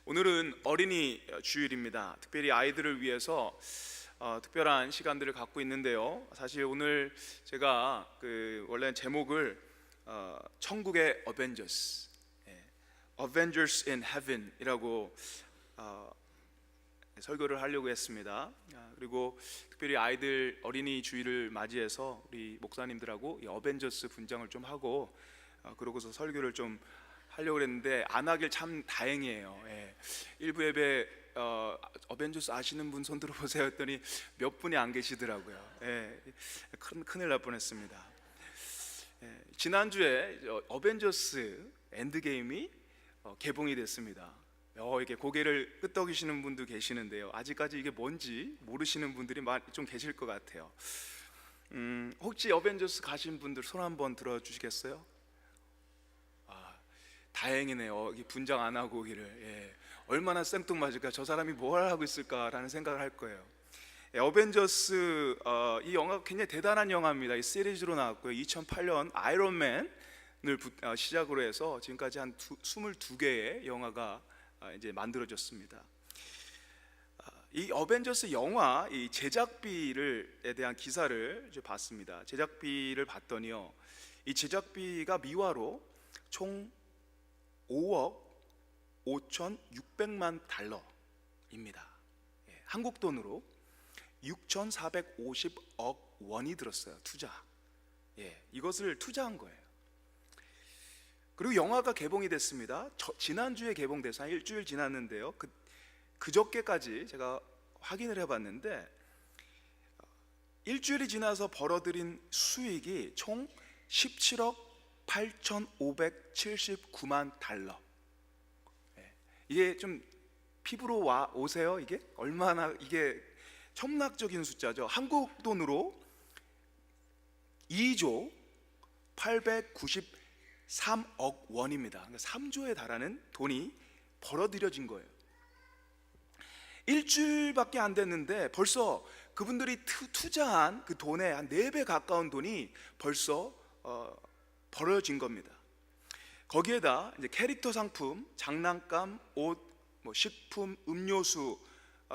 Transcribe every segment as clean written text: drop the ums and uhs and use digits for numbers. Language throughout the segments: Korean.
오늘은 어린이 주일입니다. 특별히 아이들을 위해서 특별한 시간들을 갖고 있는데요. 사실 오늘 제가 원래는 제목을 천국의 어벤져스, Avengers in Heaven이라고 설교를 하려고 했습니다. 그리고 특별히 아이들 어린이 주일을 맞이해서 우리 목사님들하고 이 어벤져스 분장을 좀 하고 그러고서 설교를 좀 하려고 했는데 안 하길 참 다행이에요. 일부 예배 어벤져스 아시는 분 손 들어보세요 했더니 몇 분이 안 계시더라고요. 큰일 날 뻔했습니다. 지난주에 어벤져스 엔드게임이 개봉이 됐습니다. 이렇게 고개를 끄덕이시는 분도 계시는데요, 아직까지 이게 뭔지 모르시는 분들이 좀 계실 것 같아요. 혹시 어벤져스 가신 분들 손 한번 들어주시겠어요? 다행이네요. 분장 안 하고 오기를. 얼마나 생뚱맞을까, 저 사람이 뭘 하고 있을까라는 생각을 할 거예요. 어벤져스 이 영화가 굉장히 대단한 영화입니다. 이 시리즈로 나왔고요. 2008년 아이론맨을 시작으로 해서 지금까지 한 22개의 영화가 이제 만들어졌습니다. 이 어벤져스 영화 이 제작비에 대한 기사를 이제 봤습니다. 제작비를 봤더니요, 이 제작비가 미화로 총 5억 5,600만 달러입니다. 한국 돈으로 6,450억 원이 들었어요. 투자. 이것을 투자한 거예요. 그리고 영화가 개봉이 됐습니다. 지난주에 개봉돼서 한 일주일 지났는데요, 그저께까지 제가 확인을 해봤는데 일주일이 지나서 벌어들인 수익이 총 17억 8,579만 달러. 이게 좀 피부로 오세요? 이게 얼마나 이게 천문학적인 숫자죠. 한국 돈으로 2조 893억 원입니다. 그러니까 3조에 달하는 돈이 벌어들여진 거예요. 일주일밖에 안 됐는데 벌써 그분들이 투자한 그 돈의 한 4배 가까운 돈이 벌써 벌어진 겁니다. 거기에다 이제 캐릭터 상품, 장난감, 옷, 식품, 음료수,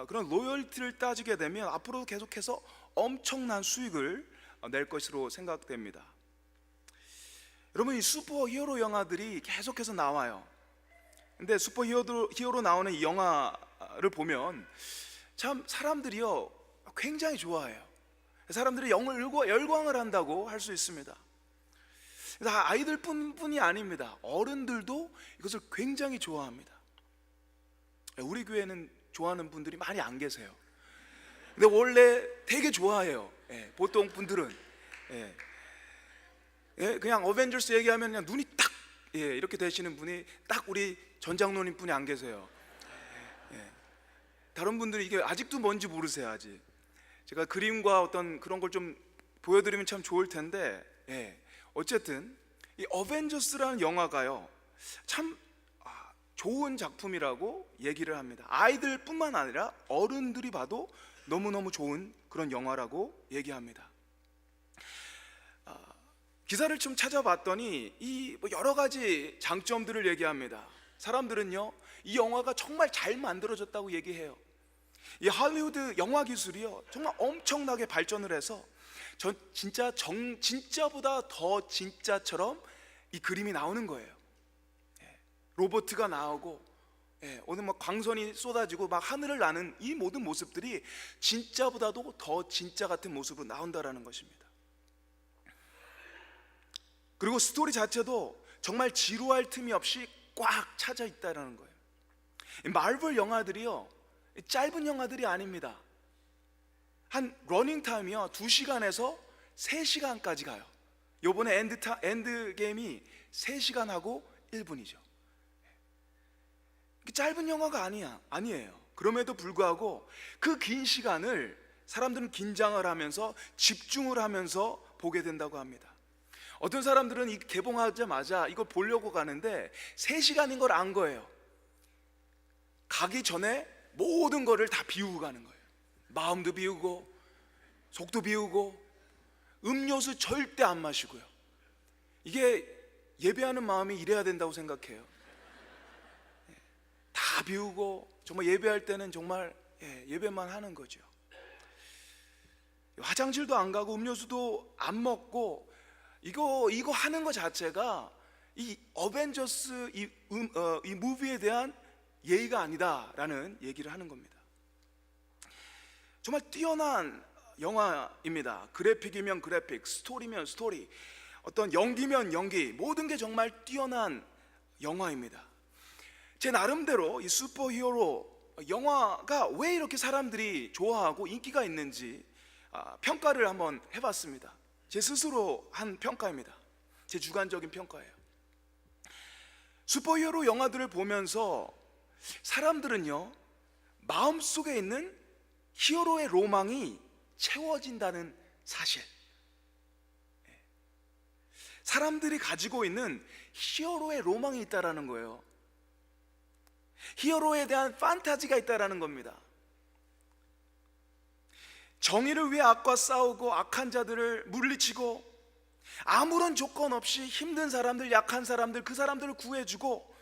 그런 로열티를 따지게 되면 앞으로 계속해서 엄청난 수익을 낼 것으로 생각됩니다. 여러분, 이 슈퍼히어로 영화들이 계속해서 나와요. 근데 슈퍼히어로 나오는 이 영화를 보면 참 사람들이요 굉장히 좋아해요. 사람들이 열광을 한다고 할 수 있습니다. 아이들뿐이 아닙니다. 어른들도 이것을 굉장히 좋아합니다. 우리 교회는 좋아하는 분들이 많이 안 계세요. 근데 원래 되게 좋아해요. 보통 분들은 그냥 어벤져스 얘기하면 그냥 눈이 딱 이렇게 되시는 분이 딱 우리 전 장로님 뿐이 안 계세요. 다른 분들이 이게 아직도 뭔지 모르세요. 아직 제가 그림과 어떤 그런 걸 좀 보여드리면 참 좋을 텐데, 어쨌든 이 어벤져스라는 영화가요 참 좋은 작품이라고 얘기를 합니다. 아이들뿐만 아니라 어른들이 봐도 너무너무 좋은 그런 영화라고 얘기합니다. 기사를 좀 찾아봤더니 이 여러 가지 장점들을 얘기합니다. 사람들은요 이 영화가 정말 잘 만들어졌다고 얘기해요. 이 할리우드 영화 기술이요 정말 엄청나게 발전을 해서 진짜보다 더 진짜처럼 이 그림이 나오는 거예요. 로봇가 나오고 오늘 광선이 쏟아지고 하늘을 나는 이 모든 모습들이 진짜보다도 더 진짜 같은 모습으로 나온다라는 것입니다. 그리고 스토리 자체도 정말 지루할 틈이 없이 꽉 차져 있다라는 거예요. 마블 영화들이요 짧은 영화들이 아닙니다. 한 러닝 타임이요 2시간에서 3시간까지 가요. 요번에 엔드게임이 3시간하고 1분이죠. 짧은 영화가 아니에요. 그럼에도 불구하고 그 긴 시간을 사람들은 긴장을 하면서 집중을 하면서 보게 된다고 합니다. 어떤 사람들은 이 개봉하자마자 이걸 보려고 가는데 3시간인 걸 안 거예요. 가기 전에 모든 거를 다 비우고 가는 거예요. 마음도 비우고 속도 비우고 음료수 절대 안 마시고요. 이게 예배하는 마음이 이래야 된다고 생각해요. 다 다 비우고 정말 예배할 때는 정말 예배만 하는 거죠. 화장실도 안 가고 음료수도 안 먹고 이거 하는 것 자체가 이 어벤져스 이 무비에 대한 예의가 아니다라는 얘기를 하는 겁니다. 정말 뛰어난 영화입니다. 그래픽이면 그래픽, 스토리면 스토리, 어떤 연기면 연기, 모든 게 정말 뛰어난 영화입니다. 제 나름대로 이 슈퍼히어로 영화가 왜 이렇게 사람들이 좋아하고 인기가 있는지 평가를 한번 해봤습니다. 제 스스로 한 평가입니다. 제 주관적인 평가예요. 슈퍼히어로 영화들을 보면서 사람들은요, 마음속에 있는 히어로의 로망이 채워진다는 사실, 사람들이 가지고 있는 히어로의 로망이 있다라는 거예요. 히어로에 대한 판타지가 있다라는 겁니다. 정의를 위해 악과 싸우고 악한 자들을 물리치고 아무런 조건 없이 힘든 사람들, 약한 사람들, 그 사람들을 구해주고,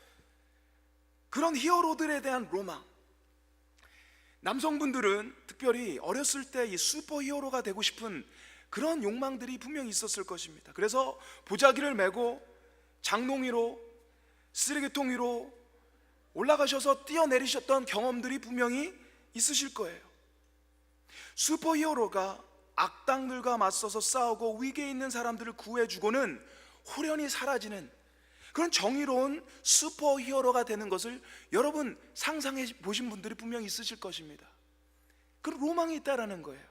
그런 히어로들에 대한 로망. 남성분들은 특별히 어렸을 때 이 슈퍼히어로가 되고 싶은 그런 욕망들이 분명히 있었을 것입니다. 그래서 보자기를 메고 장롱 위로, 쓰레기통 위로 올라가셔서 뛰어내리셨던 경험들이 분명히 있으실 거예요. 슈퍼히어로가 악당들과 맞서서 싸우고 위기에 있는 사람들을 구해주고는 호련히 사라지는 그런 정의로운 슈퍼히어로가 되는 것을 여러분 상상해 보신 분들이 분명히 있으실 것입니다. 그런 로망이 있다라는 거예요.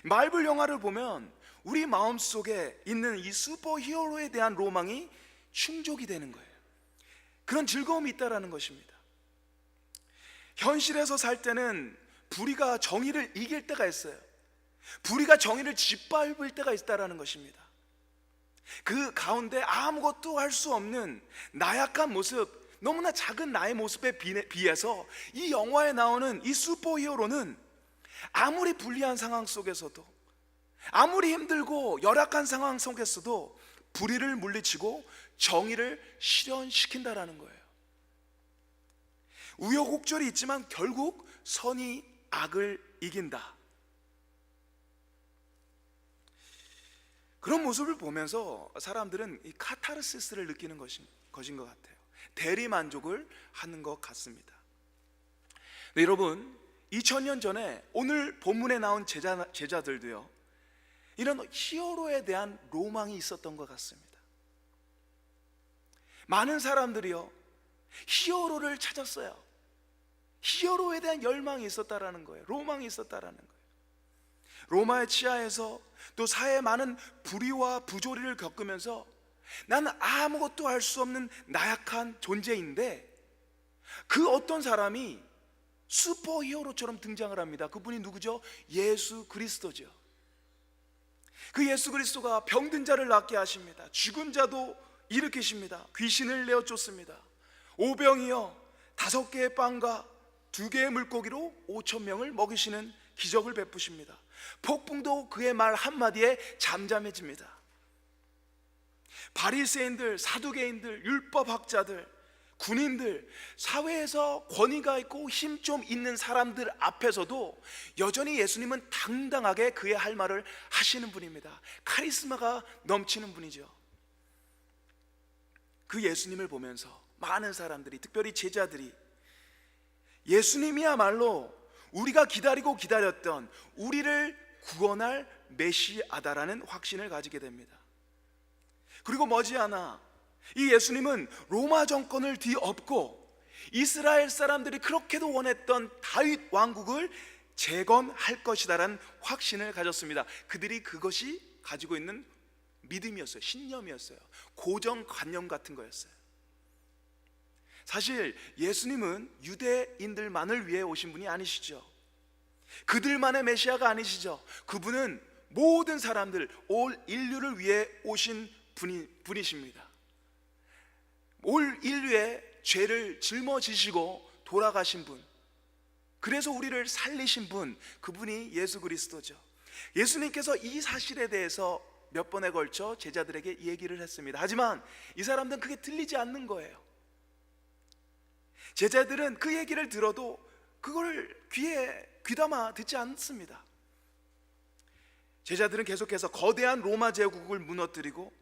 마블 영화를 보면 우리 마음속에 있는 이 슈퍼히어로에 대한 로망이 충족이 되는 거예요. 그런 즐거움이 있다라는 것입니다. 현실에서 살 때는 불의가 정의를 이길 때가 있어요. 불의가 정의를 짓밟을 때가 있다라는 것입니다. 그 가운데 아무것도 할 수 없는 나약한 모습, 너무나 작은 나의 모습에 비해서 이 영화에 나오는 이 슈퍼히어로는 아무리 불리한 상황 속에서도, 아무리 힘들고 열악한 상황 속에서도 불의를 물리치고 정의를 실현시킨다라는 거예요. 우여곡절이 있지만 결국 선이 악을 이긴다. 그런 모습을 보면서 사람들은 이 카타르시스를 느끼는 것인 것 같아요. 대리만족을 하는 것 같습니다. 네, 여러분, 2000년 전에 오늘 본문에 나온 제자들도요, 이런 히어로에 대한 로망이 있었던 것 같습니다. 많은 사람들이요, 히어로를 찾았어요. 히어로에 대한 열망이 있었다라는 거예요. 로망이 있었다라는 거예요. 로마의 치하에서 또 사회의 많은 불의와 부조리를 겪으면서 나는 아무것도 할 수 없는 나약한 존재인데, 그 어떤 사람이 슈퍼히어로처럼 등장을 합니다. 그분이 누구죠? 예수 그리스도죠. 그 예수 그리스도가 병든 자를 낫게 하십니다. 죽은 자도 일으키십니다. 귀신을 내어 쫓습니다. 오병이어 5개의 빵과 2개의 물고기로 5,000명을 먹이시는 기적을 베푸십니다. 폭풍도 그의 말 한마디에 잠잠해집니다. 바리새인들, 사두개인들, 율법학자들, 군인들, 사회에서 권위가 있고 힘 좀 있는 사람들 앞에서도 여전히 예수님은 당당하게 그의 할 말을 하시는 분입니다. 카리스마가 넘치는 분이죠. 그 예수님을 보면서 많은 사람들이, 특별히 제자들이, 예수님이야말로 우리가 기다리고 기다렸던 우리를 구원할 메시아다라는 확신을 가지게 됩니다. 그리고 머지않아 이 예수님은 로마 정권을 뒤엎고 이스라엘 사람들이 그렇게도 원했던 다윗 왕국을 재건할 것이다라는 확신을 가졌습니다. 그들이 그것이 가지고 있는 믿음이었어요. 신념이었어요. 고정관념 같은 거였어요. 사실 예수님은 유대인들만을 위해 오신 분이 아니시죠. 그들만의 메시아가 아니시죠. 그분은 모든 사람들, 올 인류를 위해 오신 분이십니다. 올 인류의 죄를 짊어지시고 돌아가신 분, 그래서 우리를 살리신 분, 그분이 예수 그리스도죠. 예수님께서 이 사실에 대해서 몇 번에 걸쳐 제자들에게 얘기를 했습니다. 하지만 이 사람들은 그게 들리지 않는 거예요. 제자들은 그 얘기를 들어도 그걸 귀에 귀담아 듣지 않습니다. 제자들은 계속해서 거대한 로마 제국을 무너뜨리고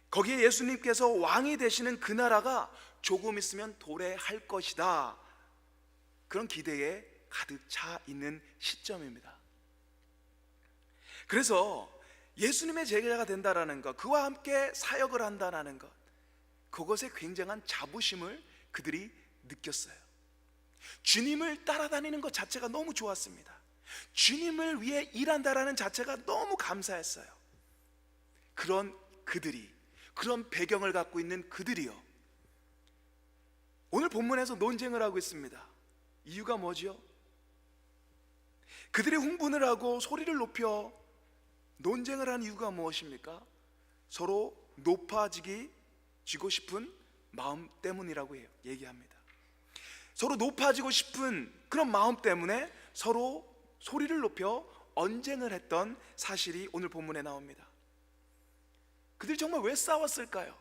거기에 예수님께서 왕이 되시는 그 나라가 조금 있으면 도래할 것이다, 그런 기대에 가득 차 있는 시점입니다. 그래서 예수님의 제자가 된다라는 것, 그와 함께 사역을 한다라는 것, 그것에 굉장한 자부심을 그들이 느꼈어요. 주님을 따라다니는 것 자체가 너무 좋았습니다. 주님을 위해 일한다라는 자체가 너무 감사했어요. 그런 그들이, 그런 배경을 갖고 있는 그들이요, 오늘 본문에서 논쟁을 하고 있습니다. 이유가 뭐죠? 그들이 흥분을 하고 소리를 높여 논쟁을 한 이유가 무엇입니까? 서로 높아지고 싶은 마음 때문이라고 해요. 얘기합니다. 서로 높아지고 싶은 그런 마음 때문에 서로 소리를 높여 언쟁을 했던 사실이 오늘 본문에 나옵니다. 그들이 정말 왜 싸웠을까요?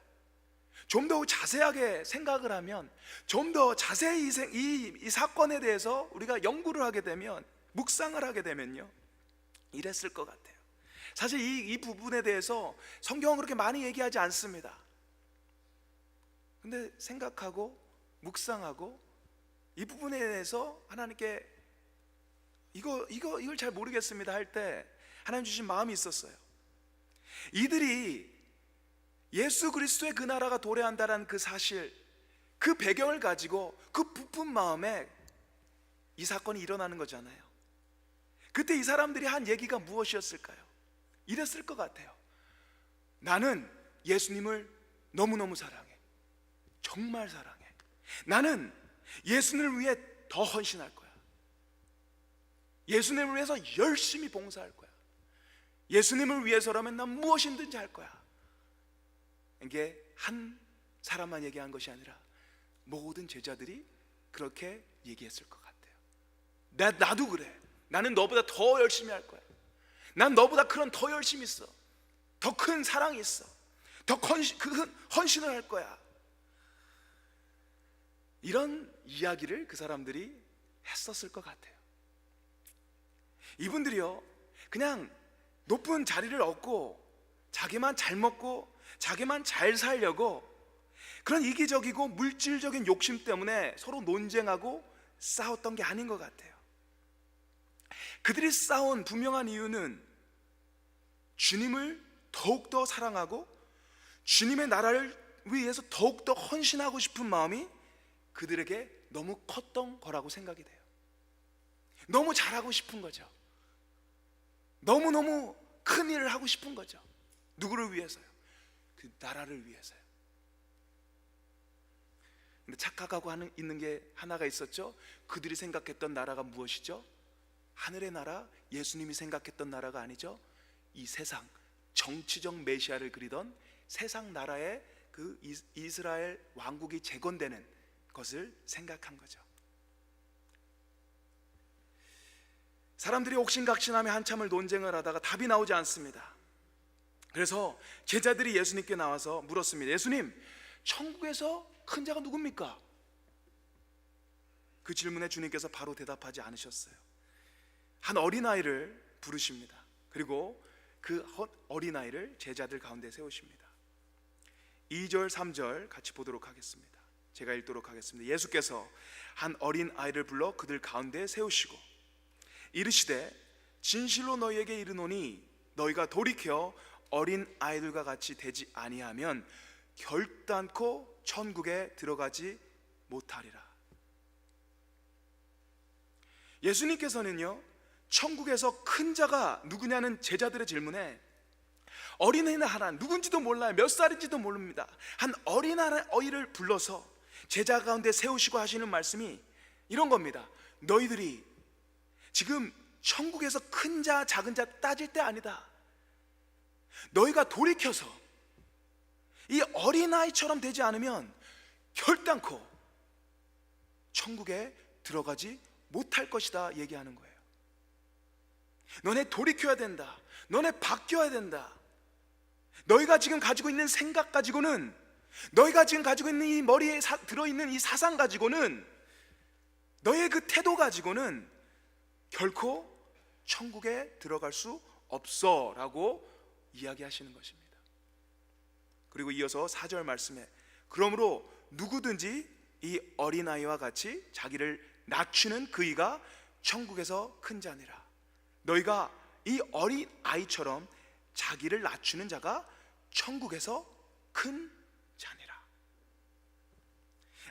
좀 더 자세하게 생각을 하면, 좀 더 자세히 이 사건에 대해서 우리가 연구를 하게 되면, 묵상을 하게 되면요, 이랬을 것 같아요. 사실 이 부분에 대해서 성경은 그렇게 많이 얘기하지 않습니다. 근데 생각하고 묵상하고 이 부분에 대해서 하나님께 이걸 잘 모르겠습니다 할 때 하나님 주신 마음이 있었어요. 이들이 예수 그리스도의 그 나라가 도래한다는 그 사실, 그 배경을 가지고 그 부푼 마음에 이 사건이 일어나는 거잖아요. 그때 이 사람들이 한 얘기가 무엇이었을까요? 이랬을 것 같아요. 나는 예수님을 너무너무 사랑해. 정말 사랑해. 나는 예수님을 위해 더 헌신할 거야. 예수님을 위해서 열심히 봉사할 거야. 예수님을 위해서라면 난 무엇이든지 할 거야. 이게 한 사람만 얘기한 것이 아니라 모든 제자들이 그렇게 얘기했을 것 같아요. 나도 그래. 나는 너보다 더 열심히 할 거야. 난 너보다 그런 더 열심히 있어. 더 큰 사랑이 있어. 더 큰 헌신을 할 거야. 이런 이야기를 그 사람들이 했었을 것 같아요. 이분들이요, 그냥 높은 자리를 얻고 자기만 잘 먹고 자기만 잘 살려고 그런 이기적이고 물질적인 욕심 때문에 서로 논쟁하고 싸웠던 게 아닌 것 같아요. 그들이 싸운 분명한 이유는 주님을 더욱더 사랑하고 주님의 나라를 위해서 더욱더 헌신하고 싶은 마음이 그들에게 너무 컸던 거라고 생각이 돼요. 너무 잘하고 싶은 거죠. 너무너무 큰 일을 하고 싶은 거죠. 누구를 위해서요? 그 나라를 위해서요. 근데 착각하고 있는 게 하나가 있었죠. 그들이 생각했던 나라가 무엇이죠? 하늘의 나라, 예수님이 생각했던 나라가 아니죠. 이 세상, 정치적 메시아를 그리던 세상 나라의 그 이스라엘 왕국이 재건되는 것을 생각한 거죠. 사람들이 옥신각신하며 한참을 논쟁을 하다가 답이 나오지 않습니다. 그래서 제자들이 예수님께 나와서 물었습니다. 예수님, 천국에서 큰 자가 누굽니까? 그 질문에 주님께서 바로 대답하지 않으셨어요. 한 어린아이를 부르십니다. 그리고 그 어린아이를 제자들 가운데 세우십니다. 2절 3절 같이 보도록 하겠습니다. 제가 읽도록 하겠습니다. 예수께서 한 어린아이를 불러 그들 가운데 세우시고 이르시되 진실로 너희에게 이르노니 너희가 돌이켜 어린 아이들과 같이 되지 아니하면 결단코 천국에 들어가지 못하리라. 예수님께서는요, 천국에서 큰 자가 누구냐는 제자들의 질문에 어린아이 하나, 누군지도 몰라요. 몇 살인지도 모릅니다. 한 어린아이를 불러서 제자 가운데 세우시고 하시는 말씀이 이런 겁니다. 너희들이 지금 천국에서 큰 자 작은 자 따질 때 아니다. 너희가 돌이켜서 이 어린아이처럼 되지 않으면 결단코 천국에 들어가지 못할 것이다 얘기하는 거예요. 너네 돌이켜야 된다. 너네 바뀌어야 된다. 너희가 지금 가지고 있는 생각 가지고는 너희가 지금 가지고 있는 이 머리에 들어있는 이 사상 가지고는, 너희의 그 태도 가지고는 결코 천국에 들어갈 수 없어 라고 이야기하시는 것입니다. 그리고 이어서 4절 말씀에, 그러므로 누구든지 이 어린아이와 같이 자기를 낮추는 그이가 천국에서 큰 자니라. 너희가 이 어린아이처럼 자기를 낮추는 자가 천국에서 큰 자니라.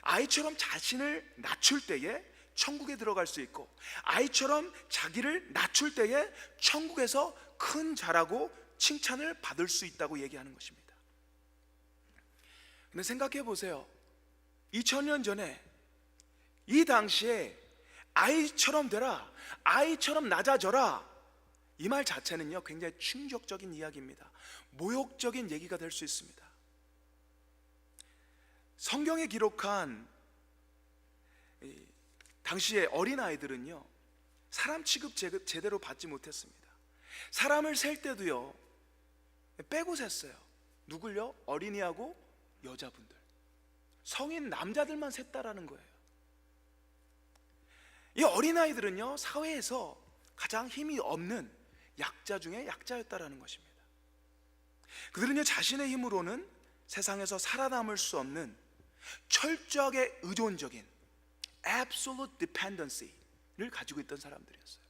아이처럼 자신을 낮출 때에 천국에 들어갈 수 있고, 아이처럼 자기를 낮출 때에 천국에서 큰 자라고 칭찬을 받을 수 있다고 얘기하는 것입니다. 근데 생각해 보세요. 2000년 전에 이 당시에 아이처럼 되라, 아이처럼 낮아져라, 이 말 자체는요 굉장히 충격적인 이야기입니다. 모욕적인 얘기가 될 수 있습니다. 성경에 기록한 당시의 어린아이들은요 사람 취급 제대로 받지 못했습니다. 사람을 셀 때도요 빼고 셌어요. 누굴요? 어린이하고 여자분들, 성인 남자들만 셌다라는 거예요. 이 어린아이들은요 사회에서 가장 힘이 없는 약자 중에 약자였다라는 것입니다. 그들은요 자신의 힘으로는 세상에서 살아남을 수 없는 철저하게 의존적인 absolute dependency를 가지고 있던 사람들이었어요.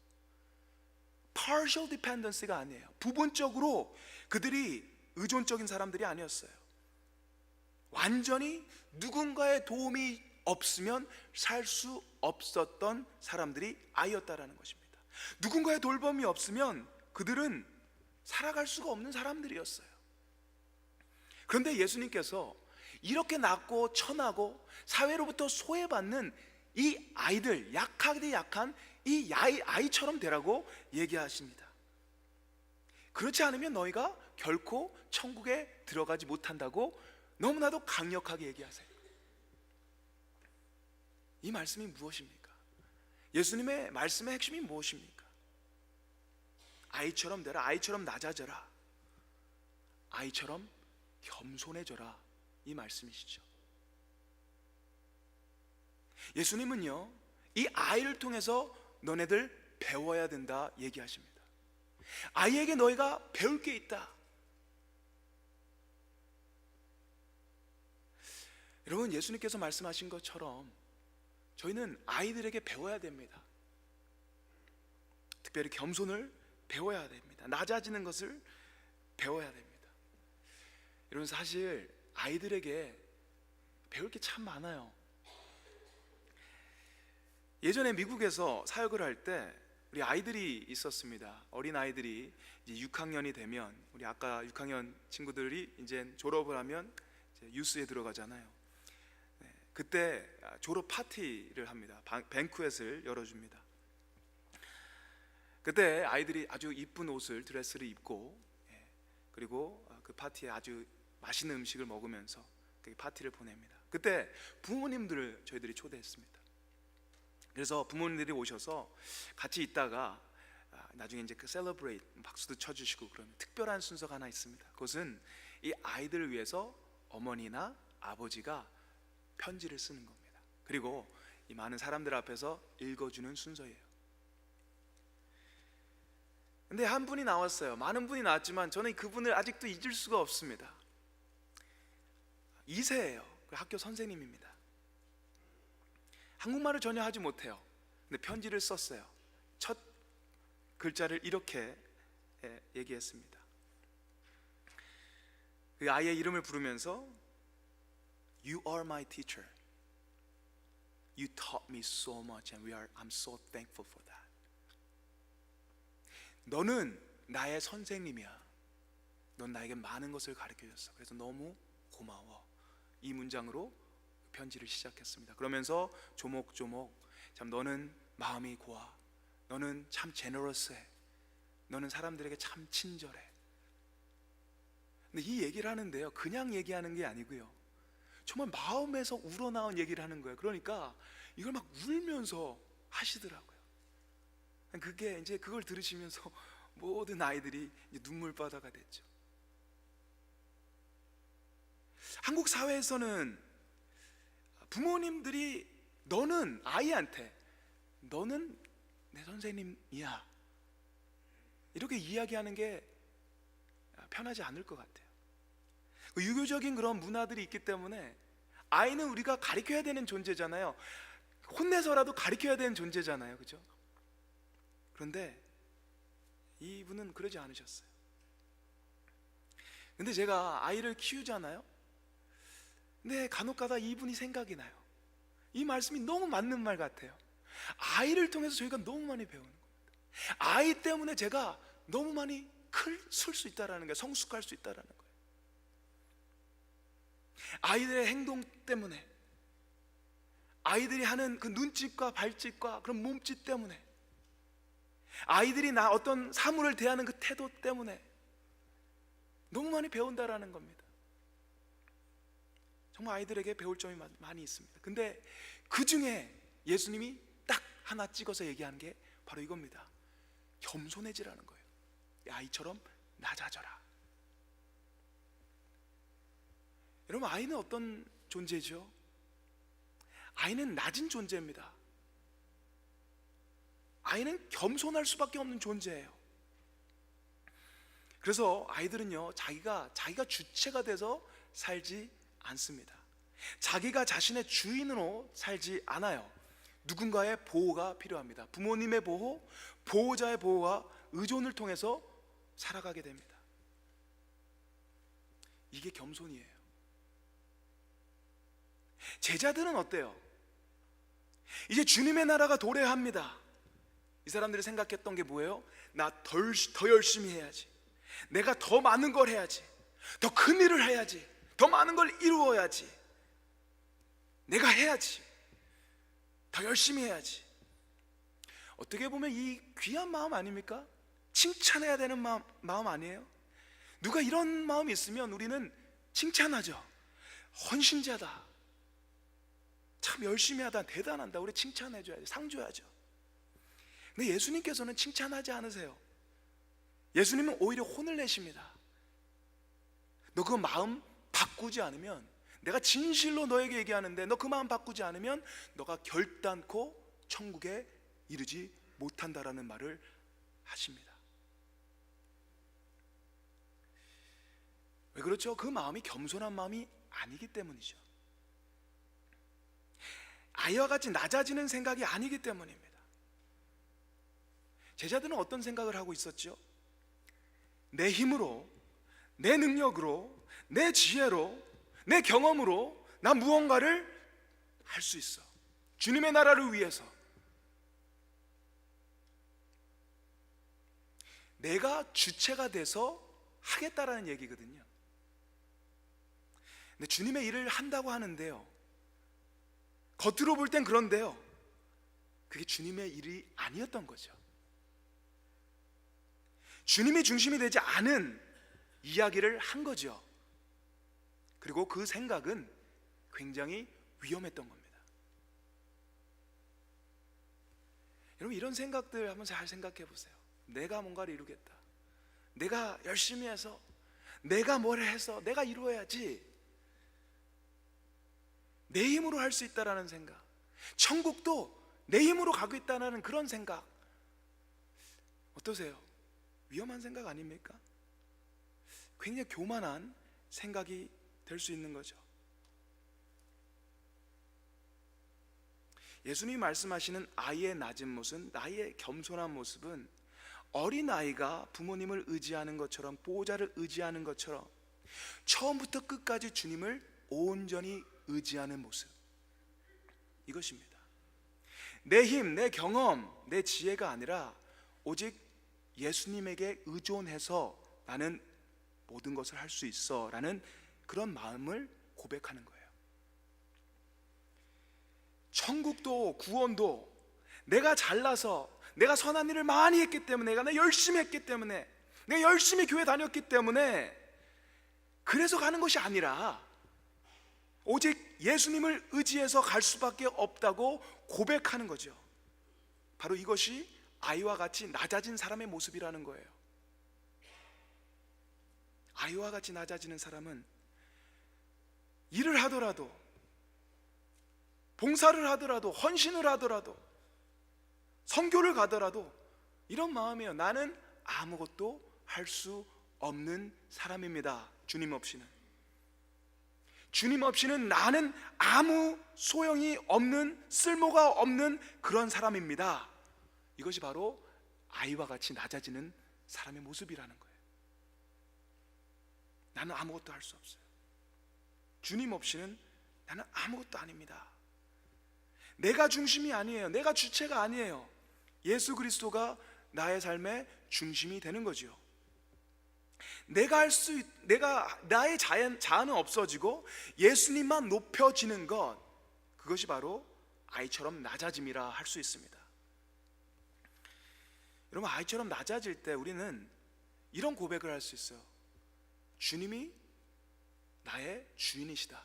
partial dependency가 아니에요. 부분적으로 그들이 의존적인 사람들이 아니었어요. 완전히 누군가의 도움이 없으면 살 수 없었던 사람들이 아이였다라는 것입니다. 누군가의 돌봄이 없으면 그들은 살아갈 수가 없는 사람들이었어요. 그런데 예수님께서 이렇게 낮고 천하고 사회로부터 소외받는 이 아이들, 약하게 약한 이 아이처럼 되라고 얘기하십니다. 그렇지 않으면 너희가 결코 천국에 들어가지 못한다고 너무나도 강력하게 얘기하세요. 이 말씀이 무엇입니까? 예수님의 말씀의 핵심이 무엇입니까? 아이처럼 되라, 아이처럼 낮아져라, 아이처럼 겸손해져라, 이 말씀이시죠. 예수님은요 이 아이를 통해서 너네들 배워야 된다 얘기하십니다. 아이에게 너희가 배울 게 있다. 여러분, 예수님께서 말씀하신 것처럼 저희는 아이들에게 배워야 됩니다. 특별히 겸손을 배워야 됩니다. 낮아지는 것을 배워야 됩니다. 여러분, 사실 아이들에게 배울 게 참 많아요. 예전에 미국에서 사역을 할 때 우리 아이들이 있었습니다. 어린 아이들이 이제 6학년이 되면, 우리 아까 6학년 친구들이 이제 졸업을 하면 이제 유스에 들어가잖아요. 네, 그때 졸업 파티를 합니다. 뱅쿠엣을 열어줍니다. 그때 아이들이 아주 이쁜 옷을, 드레스를 입고, 그리고 그 파티에 아주 맛있는 음식을 먹으면서 그 파티를 보냅니다. 그때 부모님들을 저희들이 초대했습니다. 그래서 부모님들이 오셔서 같이 있다가 나중에 이제 그 셀러브레이트, 박수도 쳐주시고 그런 특별한 순서가 하나 있습니다. 그것은 이 아이들을 위해서 어머니나 아버지가 편지를 쓰는 겁니다. 그리고 이 많은 사람들 앞에서 읽어주는 순서예요. 근데 한 분이 나왔어요. 많은 분이 나왔지만 저는 그분을 아직도 잊을 수가 없습니다. 2세예요. 학교 선생님입니다. 한국말을 전혀 하지 못해요. 근데 편지를 썼어요. 첫 글자를 이렇게 얘기했습니다. 그 아이의 이름을 부르면서 You are my teacher. You taught me so much and I'm so thankful for that. 너는 나의 선생님이야. 넌 나에게 많은 것을 가르쳐줬어. 그래서 너무 고마워. 이 문장으로 편지를 시작했습니다. 그러면서 조목조목, 참 너는 마음이 고와, 너는 참 제너러스해, 너는 사람들에게 참 친절해. 근데 이 얘기를 하는데요, 그냥 얘기하는 게 아니고요, 정말 마음에서 우러나온 얘기를 하는 거예요. 그러니까 이걸 막 울면서 하시더라고요. 그게 이제 그걸 들으시면서 모든 아이들이 이제 눈물바다가 됐죠. 한국 사회에서는 부모님들이 너는 아이한테 너는 내 선생님이야 이렇게 이야기하는 게 편하지 않을 것 같아요. 유교적인 그런 문화들이 있기 때문에 아이는 우리가 가르쳐야 되는 존재잖아요. 혼내서라도 가르쳐야 되는 존재잖아요. 그죠? 그런데 이분은 그러지 않으셨어요. 근데 제가 아이를 키우잖아요. 근데 간혹가다 이분이 생각이 나요. 이 말씀이 너무 맞는 말 같아요. 아이를 통해서 저희가 너무 많이 배우는 겁니다. 아이 때문에 제가 너무 많이 클 수 있다라는 거예요. 성숙할 수 있다라는 거예요. 아이들의 행동 때문에, 아이들이 하는 그 눈짓과 발짓과 그런 몸짓 때문에, 아이들이 나 어떤 사물을 대하는 그 태도 때문에 너무 많이 배운다라는 겁니다. 정말 아이들에게 배울 점이 많이 있습니다. 근데 그 중에 예수님이 딱 하나 찍어서 얘기한 게 바로 이겁니다. 겸손해지라는 거예요. 아이처럼 낮아져라. 여러분, 아이는 어떤 존재죠? 아이는 낮은 존재입니다. 아이는 겸손할 수밖에 없는 존재예요. 그래서 아이들은요, 자기가 주체가 돼서 살지 않습니다. 자기가 자신의 주인으로 살지 않아요. 누군가의 보호가 필요합니다. 부모님의 보호, 보호자의 보호와 의존을 통해서 살아가게 됩니다. 이게 겸손이에요. 제자들은 어때요? 이제 주님의 나라가 도래합니다. 이 사람들이 생각했던 게 뭐예요? 나 더 열심히 해야지, 내가 더 많은 걸 해야지, 더 큰 일을 해야지, 더 많은 걸 이루어야지, 내가 해야지, 더 열심히 해야지. 어떻게 보면 이 귀한 마음 아닙니까? 칭찬해야 되는 마음 아니에요? 누가 이런 마음이 있으면 우리는 칭찬하죠. 헌신자다, 참 열심히 하다, 대단한다, 우리 칭찬해줘야죠, 상 줘야죠. 근데 예수님께서는 칭찬하지 않으세요. 예수님은 오히려 혼을 내십니다. 너 그 마음 바꾸지 않으면, 내가 진실로 너에게 얘기하는데 너 그 마음 바꾸지 않으면 너가 결단코 천국에 이르지 못한다라는 말을 하십니다. 왜 그렇죠? 그 마음이 겸손한 마음이 아니기 때문이죠. 아이와 같이 낮아지는 생각이 아니기 때문입니다. 제자들은 어떤 생각을 하고 있었죠? 내 힘으로, 내 능력으로, 내 지혜로, 내 경험으로 나 무언가를 할 수 있어. 주님의 나라를 위해서 내가 주체가 돼서 하겠다라는 얘기거든요. 근데 주님의 일을 한다고 하는데요, 겉으로 볼 땐 그런데요, 그게 주님의 일이 아니었던 거죠. 주님이 중심이 되지 않은 이야기를 한 거죠. 그리고 그 생각은 굉장히 위험했던 겁니다. 여러분, 이런 생각들 한번 잘 생각해 보세요. 내가 뭔가를 이루겠다, 내가 열심히 해서, 내가 뭘 해서 내가 이루어야지, 내 힘으로 할 수 있다라는 생각, 천국도 내 힘으로 가고 있다는 그런 생각, 어떠세요? 위험한 생각 아닙니까? 굉장히 교만한 생각이 될 수 있는 거죠. 예수님이 말씀하시는 아이의 낮은 모습, 나의 겸손한 모습은 어린아이가 부모님을 의지하는 것처럼, 보호자를 의지하는 것처럼 처음부터 끝까지 주님을 온전히 의지하는 모습, 이것입니다. 내 힘, 내 경험, 내 지혜가 아니라 오직 예수님에게 의존해서 나는 모든 것을 할 수 있어 라는 그런 마음을 고백하는 거예요. 천국도 구원도 내가 잘나서, 내가 선한 일을 많이 했기 때문에, 내가 열심히 했기 때문에, 내가 열심히 교회 다녔기 때문에 그래서 가는 것이 아니라 오직 예수님을 의지해서 갈 수밖에 없다고 고백하는 거죠. 바로 이것이 아이와 같이 낮아진 사람의 모습이라는 거예요. 아이와 같이 낮아지는 사람은 일을 하더라도, 봉사를 하더라도, 헌신을 하더라도, 선교를 가더라도 이런 마음이에요. 나는 아무것도 할 수 없는 사람입니다. 주님 없이는. 주님 없이는 나는 아무 소용이 없는, 쓸모가 없는 그런 사람입니다. 이것이 바로 아이와 같이 낮아지는 사람의 모습이라는 거예요. 나는 아무것도 할 수 없어요. 주님 없이는 나는 아무것도 아닙니다. 내가 중심이 아니에요. 내가 주체가 아니에요. 예수 그리스도가 나의 삶의 중심이 되는 거죠. 나의 자아는 없어지고 예수님만 높여지는 것, 그것이 바로 아이처럼 낮아짐이라 할 수 있습니다. 여러분, 아이처럼 낮아질 때 우리는 이런 고백을 할 수 있어요. 주님이 나의 주인이시다,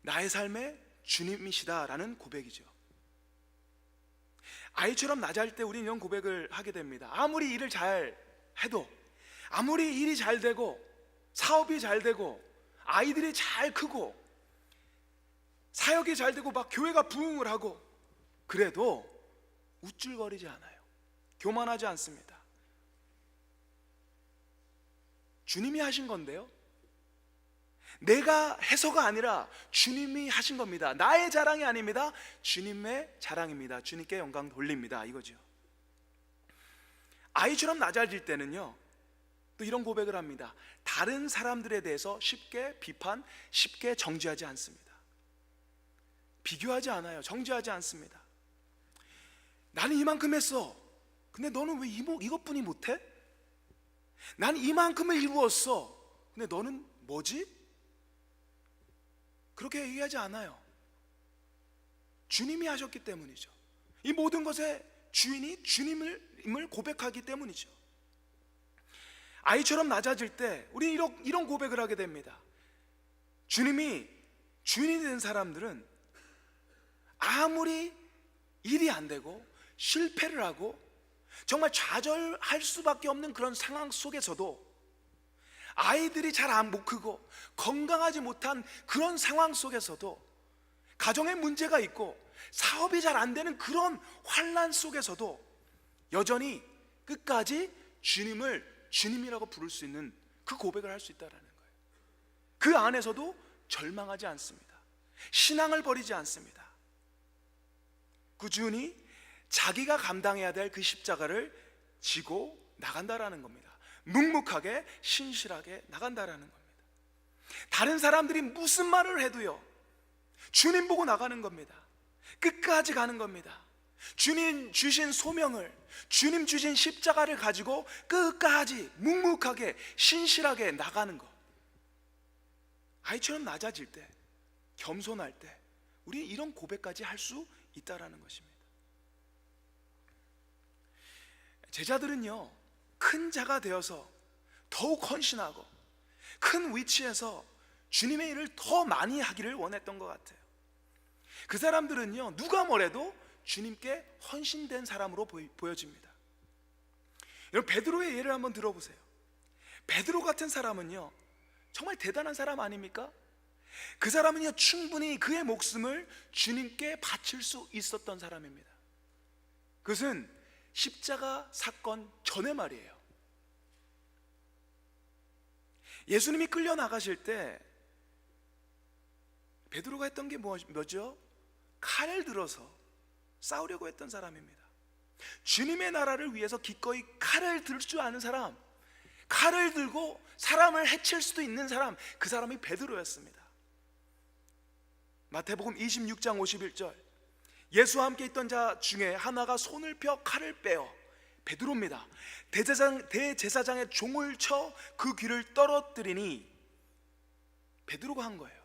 나의 삶의 주님이시다라는 고백이죠. 아이처럼 낮아질 때 우리는 이런 고백을 하게 됩니다. 아무리 일을 잘 해도, 아무리 일이 잘 되고, 사업이 잘 되고, 아이들이 잘 크고, 사역이 잘 되고, 막 교회가 부흥을 하고, 그래도 우쭐거리지 않아요. 교만하지 않습니다. 주님이 하신 건데요, 내가 해서가 아니라 주님이 하신 겁니다. 나의 자랑이 아닙니다. 주님의 자랑입니다. 주님께 영광 돌립니다. 이거죠. 아이처럼 낮아질 때는요, 또 이런 고백을 합니다. 다른 사람들에 대해서 쉽게 비판, 쉽게 정죄하지 않습니다. 비교하지 않아요. 정죄하지 않습니다. 나는 이만큼 했어. 근데 너는 왜 이것뿐이 못해? 나는 이만큼을 이루었어. 근데 너는 뭐지? 그렇게 얘기하지 않아요. 주님이 하셨기 때문이죠. 이 모든 것의 주인이 주님을 고백하기 때문이죠. 아이처럼 낮아질 때 우리 이런 고백을 하게 됩니다. 주님이 주인이 된 사람들은 아무리 일이 안 되고 실패를 하고 정말 좌절할 수밖에 없는 그런 상황 속에서도, 아이들이 잘 못 크고 건강하지 못한 그런 상황 속에서도, 가정에 문제가 있고 사업이 잘 안 되는 그런 환난 속에서도 여전히 끝까지 주님을 주님이라고 부를 수 있는 그 고백을 할 수 있다는 거예요. 그 안에서도 절망하지 않습니다. 신앙을 버리지 않습니다. 꾸준히 자기가 감당해야 될 그 십자가를 지고 나간다라는 겁니다. 묵묵하게 신실하게 나간다라는 겁니다. 다른 사람들이 무슨 말을 해도요, 주님 보고 나가는 겁니다. 끝까지 가는 겁니다. 주님 주신 소명을, 주님 주신 십자가를 가지고 끝까지 묵묵하게 신실하게 나가는 것. 아이처럼 낮아질 때, 겸손할 때 우리 이런 고백까지 할 수 있다라는 것입니다. 제자들은요, 큰 자가 되어서 더욱 헌신하고 큰 위치에서 주님의 일을 더 많이 하기를 원했던 것 같아요. 그 사람들은요, 누가 뭐래도 주님께 헌신된 사람으로 보여집니다. 여러분, 베드로의 예를 한번 들어보세요. 베드로 같은 사람은요, 정말 대단한 사람 아닙니까? 그 사람은요, 충분히 그의 목숨을 주님께 바칠 수 있었던 사람입니다. 그것은 십자가 사건 전의 말이에요. 예수님이 끌려 나가실 때 베드로가 했던 게 뭐죠? 칼을 들어서 싸우려고 했던 사람입니다. 주님의 나라를 위해서 기꺼이 칼을 들 줄 아는 사람, 칼을 들고 사람을 해칠 수도 있는 사람, 그 사람이 베드로였습니다. 마태복음 26장 51절, 예수와 함께 있던 자 중에 하나가 손을 펴 칼을 빼어, 베드로입니다. 대제사장의 종을 쳐 그 귀를 떨어뜨리니, 베드로가 한 거예요.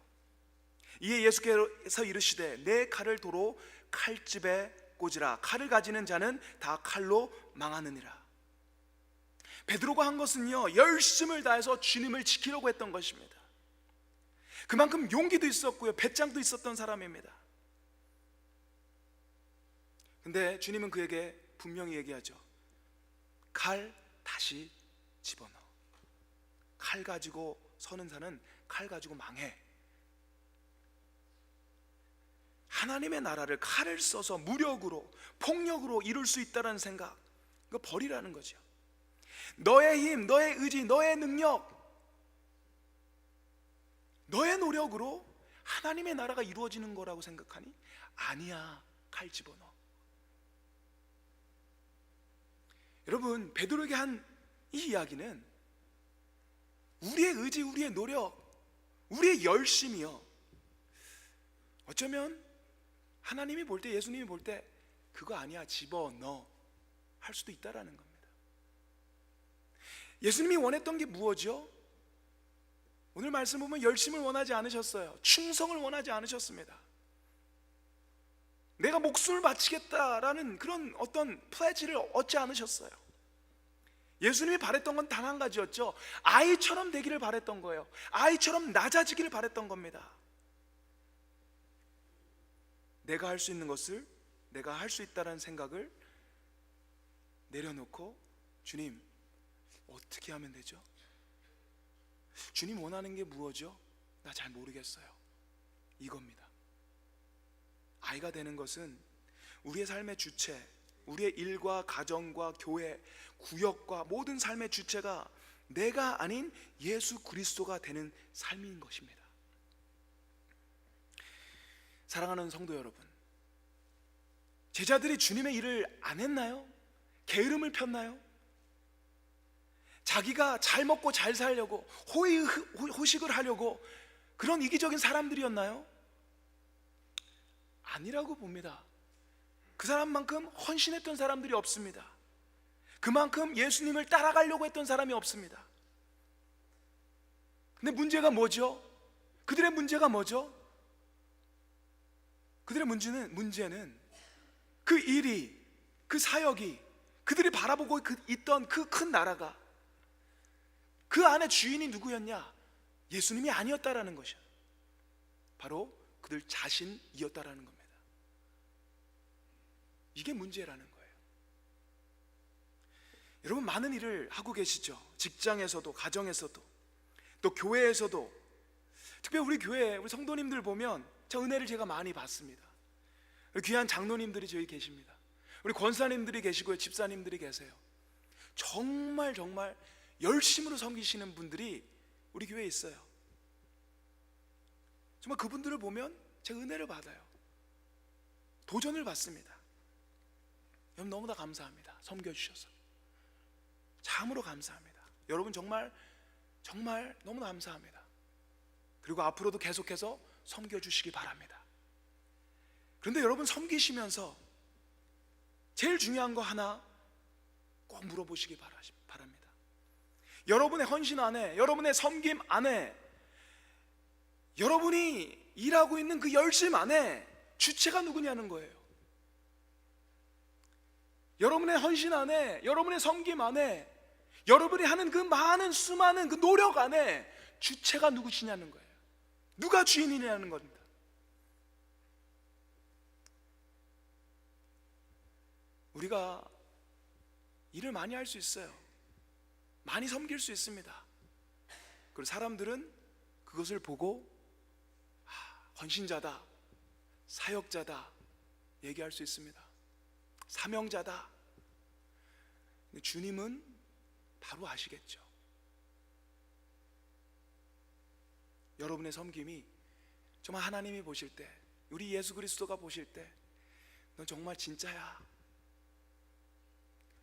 이에 예수께서 이르시되 내 칼을 도로 칼집에 꽂으라. 칼을 가지는 자는 다 칼로 망하느니라. 베드로가 한 것은요, 열심을 다해서 주님을 지키려고 했던 것입니다. 그만큼 용기도 있었고요, 배짱도 있었던 사람입니다. 근데 주님은 그에게 분명히 얘기하죠. 칼 다시 집어넣어. 칼 가지고 서는 자는 칼 가지고 망해. 하나님의 나라를 칼을 써서 무력으로, 폭력으로 이룰 수 있다는 생각, 이거 버리라는 거죠. 너의 힘, 너의 의지, 너의 능력, 너의 노력으로 하나님의 나라가 이루어지는 거라고 생각하니? 아니야. 칼 집어넣어. 여러분, 베드로에게 한 이 이야기는 우리의 의지, 우리의 노력, 우리의 열심이요, 어쩌면 하나님이 볼 때, 예수님이 볼 때 그거 아니야, 집어넣어 할 수도 있다라는 겁니다. 예수님이 원했던 게 무엇이요? 오늘 말씀 보면 열심을 원하지 않으셨어요. 충성을 원하지 않으셨습니다. 내가 목숨을 바치겠다라는 그런 어떤 플래지를 얻지 않으셨어요. 예수님이 바랬던 건 단 한 가지였죠. 아이처럼 되기를 바랬던 거예요. 아이처럼 낮아지기를 바랬던 겁니다. 내가 할 수 있는 것을 내가 할 수 있다는 생각을 내려놓고, 주님, 어떻게 하면 되죠? 주님 원하는 게 무엇이죠? 나 잘 모르겠어요. 이겁니다. 아이가 되는 것은 우리의 삶의 주체, 우리의 일과 가정과 교회, 구역과 모든 삶의 주체가 내가 아닌 예수 그리스도가 되는 삶인 것입니다. 사랑하는 성도 여러분, 제자들이 주님의 일을 안 했나요? 게으름을 폈나요? 자기가 잘 먹고 잘 살려고 호식을 하려고 그런 이기적인 사람들이었나요? 아니라고 봅니다. 그 사람만큼 헌신했던 사람들이 없습니다. 그만큼 예수님을 따라가려고 했던 사람이 없습니다. 근데 문제가 뭐죠? 그들의 문제가 뭐죠? 그들의 문제는 그 일이, 그 사역이, 그들이 바라보고 있던 그 큰 나라가, 그 안에 주인이 누구였냐? 예수님이 아니었다라는 것이야. 바로 그들 자신이었다라는 겁니다. 이게 문제라는 거예요. 여러분, 많은 일을 하고 계시죠? 직장에서도, 가정에서도, 또 교회에서도. 특별히 우리 교회, 우리 성도님들 보면 저 은혜를 제가 많이 받습니다. 귀한 장로님들이 저희 계십니다. 우리 권사님들이 계시고요, 집사님들이 계세요. 정말 열심으로 섬기시는 분들이 우리 교회에 있어요. 정말 그분들을 보면 제가 은혜를 받아요. 도전을 받습니다. 여러분, 너무나 감사합니다. 섬겨주셔서 참으로 감사합니다. 여러분, 정말 너무나 감사합니다. 그리고 앞으로도 계속해서 섬겨주시기 바랍니다. 그런데 여러분, 섬기시면서 제일 중요한 거 하나 꼭 물어보시기 바랍니다. 여러분의 헌신 안에, 여러분의 섬김 안에, 여러분이 일하고 있는 그 열심 안에 주체가 누구냐는 거예요. 여러분의 헌신 안에, 여러분의 섬김 안에, 여러분이 하는 그 많은 수많은 그 노력 안에 주체가 누구시냐는 거예요. 누가 주인이냐는 겁니다. 우리가 일을 많이 할 수 있어요. 많이 섬길 수 있습니다. 그리고 사람들은 그것을 보고 헌신자다, 사역자다 얘기할 수 있습니다. 사명자다. 근데 주님은 바로 아시겠죠. 여러분의 섬김이 정말 하나님이 보실 때, 우리 예수 그리스도가 보실 때, 넌 정말 진짜야.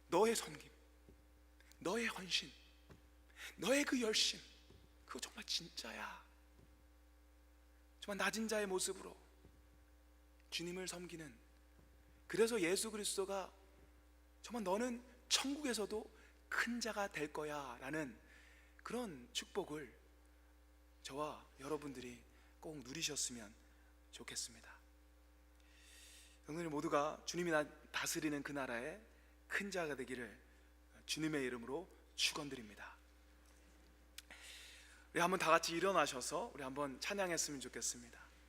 너의 섬김, 너의 헌신, 너의 그 열심, 그거 정말 진짜야. 정말 낮은 자의 모습으로 주님을 섬기는, 그래서 예수 그리스도가 정말 너는 천국에서도 큰 자가 될 거야 라는 그런 축복을 저와 여러분들이 꼭 누리셨으면 좋겠습니다. 여러분들 모두가 주님이 다스리는 그 나라의 큰 자가 되기를 주님의 이름으로 축원드립니다. 우리 한번 다 같이 일어나셔서 우리 한번 찬양했으면 좋겠습니다.